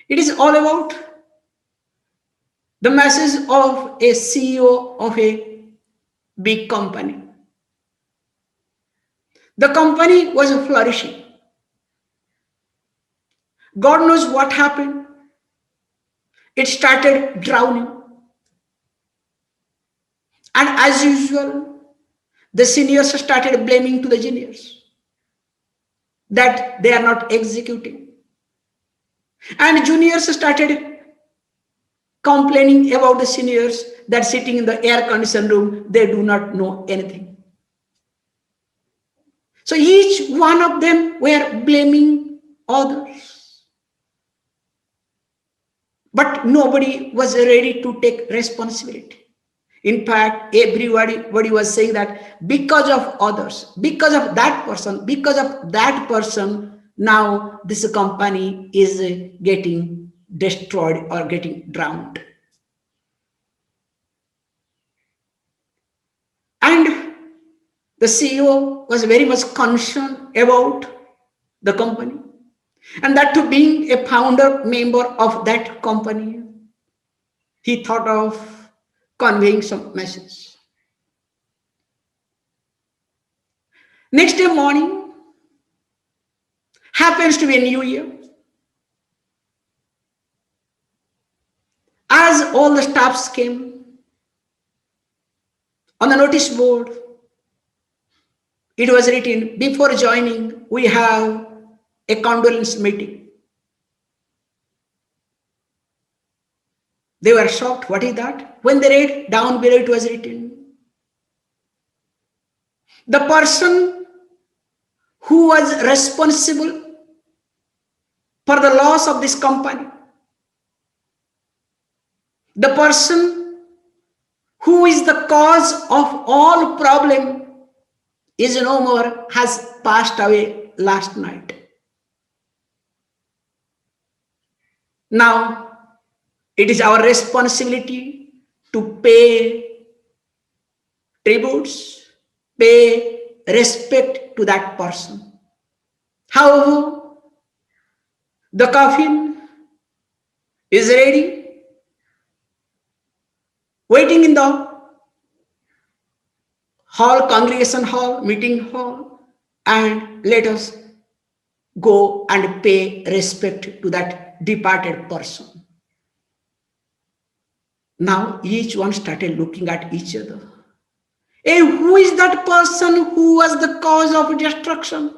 It is all about the message of a CEO of a big company. The company was flourishing. God knows what happened. It started drowning. And as usual, the seniors started blaming to the juniors that they are not executing. And juniors started complaining about the seniors that sitting in the air conditioned room, they do not know anything. So each one of them were blaming others. But nobody was ready to take responsibility. In fact, everybody was saying that because of others, because of that person, now this company is getting destroyed or getting drowned. And the CEO was very much concerned about the company. And that to being a founder member of that company, he thought of conveying some message. Next day morning happens to be a new year. As all the staffs came, on the notice board, it was written, before joining, we have a condolence meeting. They were shocked. What is that? When they read down below, it was written, the person who was responsible for the loss of this company, the person who is the cause of all problem is no more, has passed away last night. Now, it is our responsibility to pay tributes, pay respect to that person. However, the coffin is ready, waiting in the hall, congregation hall, meeting hall, and let us go and pay respect to that departed person. Now each one started looking at each other. Hey, who is that person who was the cause of destruction?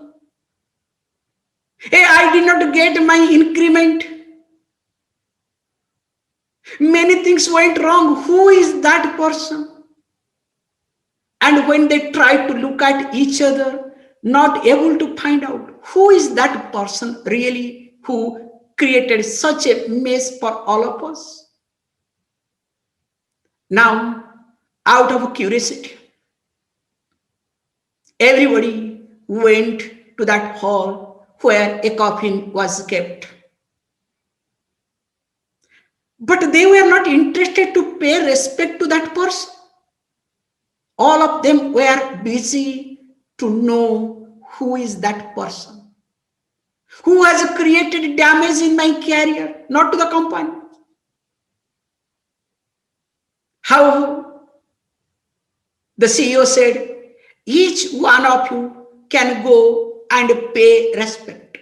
Hey, I did not get my increment. Many things went wrong. Who is that person? And when they tried to look at each other, not able to find out who is that person really who created such a mess for all of us. Now, out of curiosity, everybody went to that hall where a coffin was kept. But they were not interested to pay respect to that person. All of them were busy to know who is that person, who has created damage in my career, not to the company. However, the CEO said, each one of you can go and pay respect.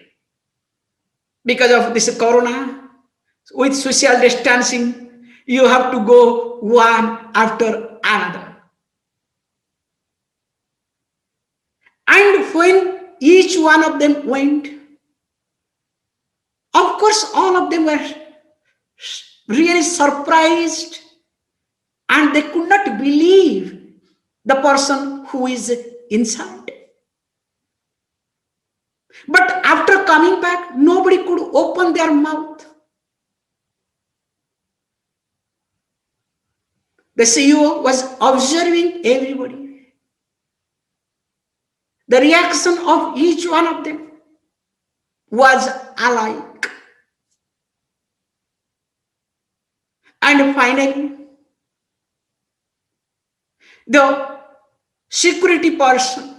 Because of this corona, with social distancing, you have to go one after another. And when each one of them went, of course, all of them were really surprised and they could not believe the person who is inside. But after coming back, nobody could open their mouth. The CEO was observing everybody. The reaction of each one of them was alike. And finally, the security person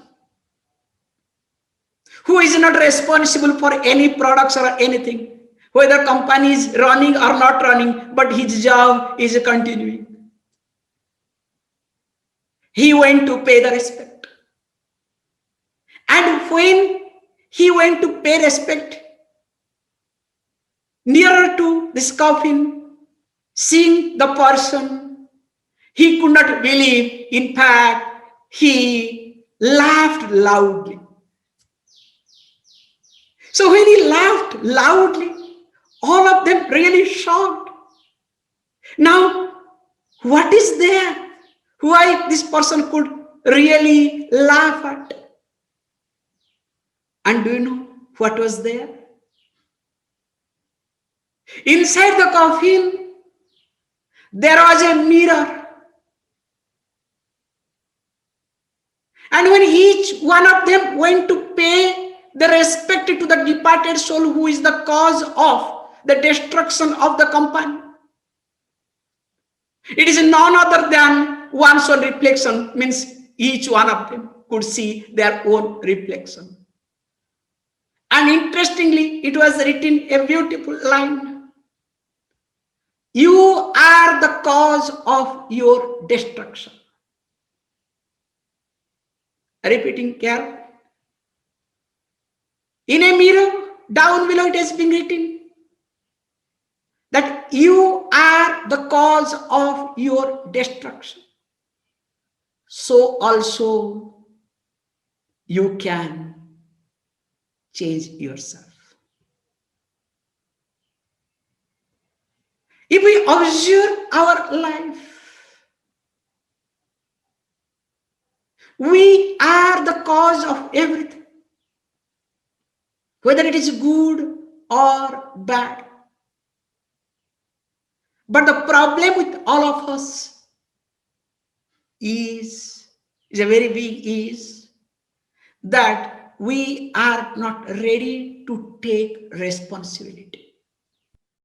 who is not responsible for any products or anything whether company is running or not running, but his job is continuing. He went to pay the respect. And when he went to pay respect, nearer to this coffin, seeing the person, he could not believe. In fact, he laughed loudly. So when he laughed loudly, all of them really shocked. Now, what is there? Why this person could really laugh at? And do you know what was there? Inside the coffin, there was a mirror. And when each one of them went to pay the respect to the departed soul who is the cause of the destruction of the company, it is none other than one's own reflection, means each one of them could see their own reflection. And interestingly, it was written a beautiful line. You are the cause of your destruction. Repeating carefully. In a mirror, down below it has been written that you are the cause of your destruction. So also you can change yourself. If we observe our life, we are the cause of everything, whether it is good or bad. But the problem with all of us is a very big is that we are not ready to take responsibility.